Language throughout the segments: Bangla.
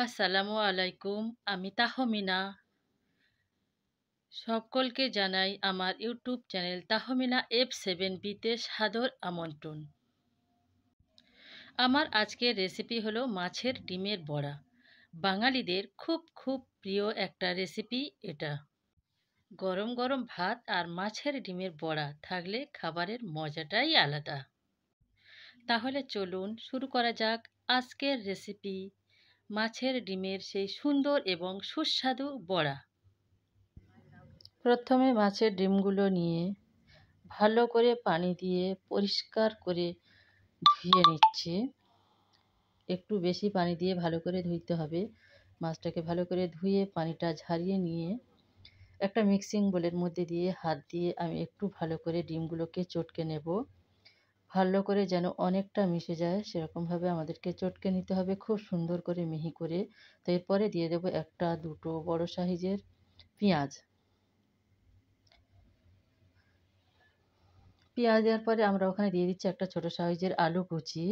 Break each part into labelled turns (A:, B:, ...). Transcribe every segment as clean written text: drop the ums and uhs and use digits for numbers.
A: আসসালামু আলাইকুম। আমি তাহমিনা। সকলকে জানাই আমার ইউটিউব চ্যানেল তাহমিনা F7B-তে সাদর আমন্ত্রণ। আমার আজকের রেসিপি হলো মাছের ডিমের বড়া। বাঙালিদের খুব প্রিয় একটা রেসিপি এটা। গরম গরম ভাত আর মাছের ডিমের বড়া থাকলে খাবারের মজাটাই আলাদা। তাহলে চলুন শুরু করা যাক আজকের রেসিপি, মাছের ডিমের সেই সুন্দর এবং সুস্বাদু বড়া। প্রথমে মাছের ডিমগুলো নিয়ে ভালো করে পানি দিয়ে পরিষ্কার করে ধুয়ে নিচ্ছি। একটু বেশি পানি দিয়ে ভালো করে ধুইতে হবে। মাছটাকে ভালো করে ধুয়ে পানিটা ঝারিয়ে নিয়ে একটা মিক্সিং বোলের মধ্যে দিয়ে হাত দিয়ে আমি একটু ভালো করে ডিমগুলোকে চটকে নেব। ভালো করে যেন অনেকটা মিশে যায় সেরকমভাবে আমাদেরকে চটকে নিতে হবে, খুব সুন্দর করে মিহি করে। তো এরপরে দিয়ে দেবো একটা দুটো বড় সাইজের পেঁয়াজ। পেঁয়াজ দেওয়ার পরে আমরা ওখানে দিয়ে দিচ্ছি একটা ছোট সাইজের আলু কুচি।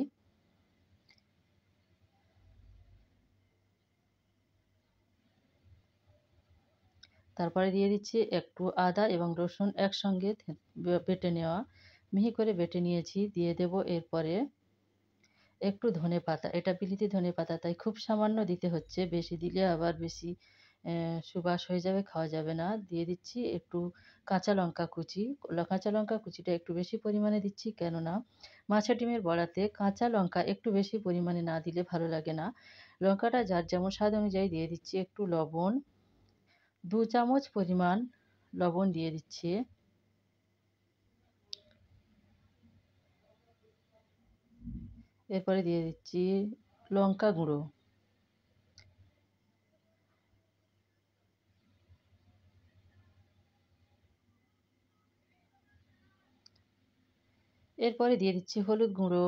A: তারপরে দিয়ে দিচ্ছি একটু আদা এবং রসুন একসঙ্গে বেটে নেওয়া, মিহি করে বেটে নিয়েছি। দিয়ে দেব এরপরে একটু ধনে পাতা। এটা বিলিতি ধনে পাতা, তাই খুব সামান্য দিতে হচ্ছে, বেশি দিলে আবার বেশি সুবাস হয়ে যাবে, খাওয়া যাবে না। দিয়ে দিচ্ছি একটু কাঁচা লঙ্কা কুচি। কাঁচা লঙ্কা কুচিটা একটু বেশি পরিমাণে দিচ্ছি, কেননা মাছের ডিমের বড়াতে কাঁচা লঙ্কা একটু বেশি পরিমাণে না দিলে ভালো লাগে না। লঙ্কাটা যার যেমন স্বাদ অনুযায়ী দিয়ে দিচ্ছি। একটু লবণ, 2 চামচ পরিমাণ লবণ দিয়ে দিচ্ছি। এরপরে দিয়ে দিচ্ছি লঙ্কা গুঁড়ো। এরপরে দিয়ে দিচ্ছি হলুদ গুঁড়ো।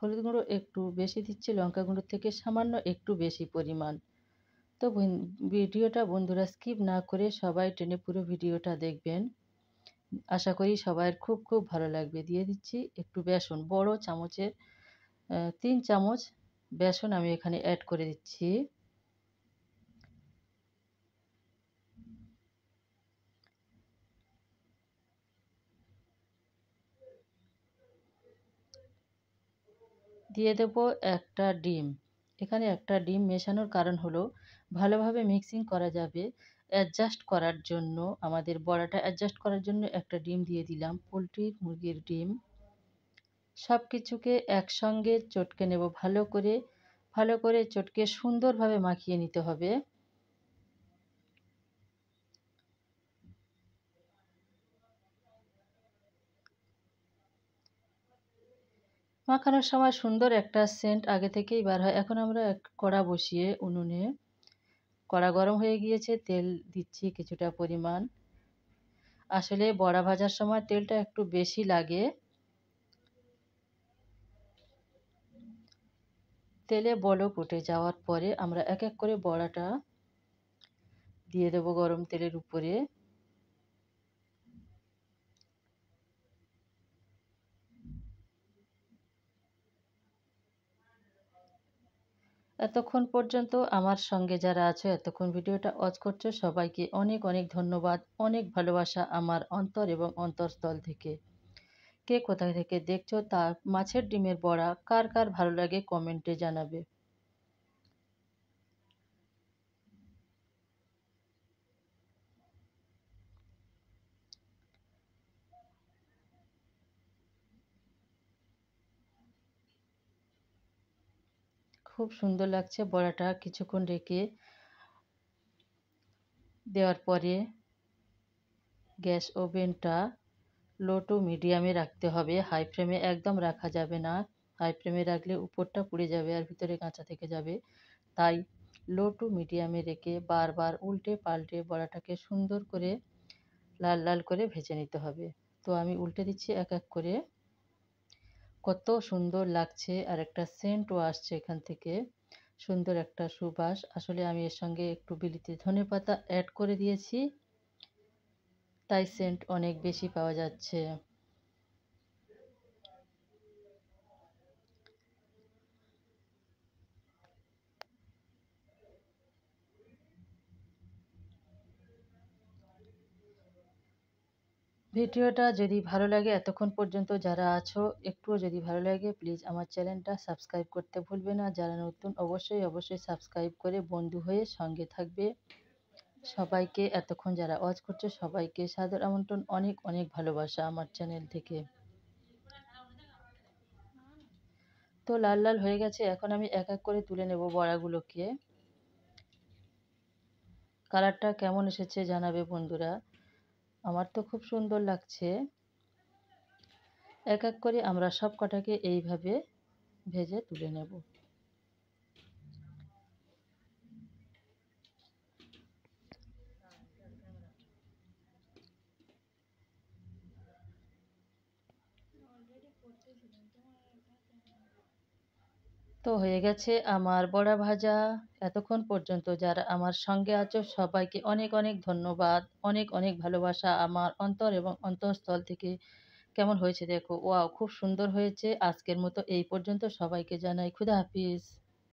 A: হলুদ গুঁড়ো একটু বেশি দিচ্ছি, লঙ্কা গুঁড়োর থেকে সামান্য একটু বেশি পরিমাণ। তো ভিডিওটা বন্ধুরা স্কিপ না করে সবাই টেনে পুরো ভিডিওটা দেখবেন। আশা করি সবার খুব ভালো লাগবে। দিয়ে দিচ্ছি একটু বেসন, বড় চামচের 3 চামচ বেসন আমি এখানে অ্যাড করে দিচ্ছি। দিয়ে দেব একটা ডিম। এখানে একটা ডিম মেশানোর কারণ হলো ভালোভাবে মিক্সিং করা যাবে, অ্যাডজাস্ট করার জন্য, আমাদের বড়াটা অ্যাডজাস্ট করার জন্য একটা ডিম দিয়ে দিলাম, পোলট্রির মুরগির ডিম। সব কিছুকে একসঙ্গে চটকে নেব ভালো করে চটকে সুন্দরভাবে মাখিয়ে নিতে হবে। মাখানোর সময় সুন্দর একটা সেন্ট আগে থেকেই বার হয়। এখন আমরা কড়া বসিয়ে উনুনে, কড়া গরম হয়ে গিয়েছে, তেল দিচ্ছি কিছুটা পরিমাণ। আসলে বড়া ভাজার সময় তেলটা একটু বেশি লাগে। তেলে বলক উঠে যাওয়ার পরে আমরা এক এক করে বড়াটা দিয়ে দেব গরম তেলের উপরে। এতক্ষণ পর্যন্ত আমার সঙ্গে যারা আছো, এতক্ষণ ভিডিওটা ওয়াচ করছো, সবাইকে অনেক ধন্যবাদ, অনেক ভালোবাসা আমার অন্তর এবং অন্তরস্থল থেকে। কে কোথায় থেকে দেখছো তা মাছের ডিমের বড়া কার ভালো লাগে কমেন্টে জানাবে। খুব সুন্দর লাগছে বড়াটা। কিছুক্ষণ রেখে দেওয়ার পরে গ্যাস ওভেনটা লো টু মিডিয়ামে রাখতে হবে, হাই ফ্লেমে একদম রাখা যাবে না। হাই ফ্লেমে রাখলে উপরটা পুড়ে যাবে আর ভিতরে কাঁচা থেকে যাবে। তাই লো টু মিডিয়ামে রেখে বারবার উল্টে পাল্টে বড়াটাকে সুন্দর করে লাল করে ভেজে নিতে হবে। তো আমি উল্টে দিচ্ছি এক এক করে। কত সুন্দর লাগছে আর একটা সেন্টও আসছে এখান থেকে, সুন্দর একটা সুবাস। আসলে আমি এর সঙ্গে একটু বিলিতি ধনেপাতা অ্যাড করে দিয়েছি, তাই সেন্ট অনেক বেশি পাওয়া যাচ্ছে। ভিডিওটা যদি ভালো লাগে, এতক্ষণ পর্যন্ত যারা আছো, একটুও যদি ভালো লাগে প্লিজ আমার চ্যানেলটা সাবস্ক্রাইব করতে ভুলবে না। যারা নতুন অবশ্যই সাবস্ক্রাইব করে বন্ধু হয়ে সঙ্গে থাকবে। সবাইকে এতক্ষণ যারা ওয়াচ করছে সবাইকে সাদর আমন্ত্রণ, অনেক অনেক ভালোবাসা আমার চ্যানেল থেকে। তো লাল লাল হয়ে গেছে, এখন আমি এক এক করে তুলে নেব বড়াগুলোকে। কালারটা কেমন এসেছে জানাবে বন্ধুরা, আমার তো খুব সুন্দর লাগছে। এক এক করে আমরা সব কটাকে এইভাবে ভেজে তুলে নেব। তো হয়ে গেছে আমার বড়া ভাজা। এতক্ষণ পর্যন্ত যারা আমার সঙ্গে আছো সবাইকে অনেক অনেক ধন্যবাদ, অনেক অনেক ভালোবাসা আমার অন্তর এবং অন্তঃস্থল থেকে। কেমন হয়েছে দেখো, ওয়াও খুব সুন্দর হয়েছে। আজকের মতো এই পর্যন্ত, সবাইকে জানাই খুদা হাফিজ।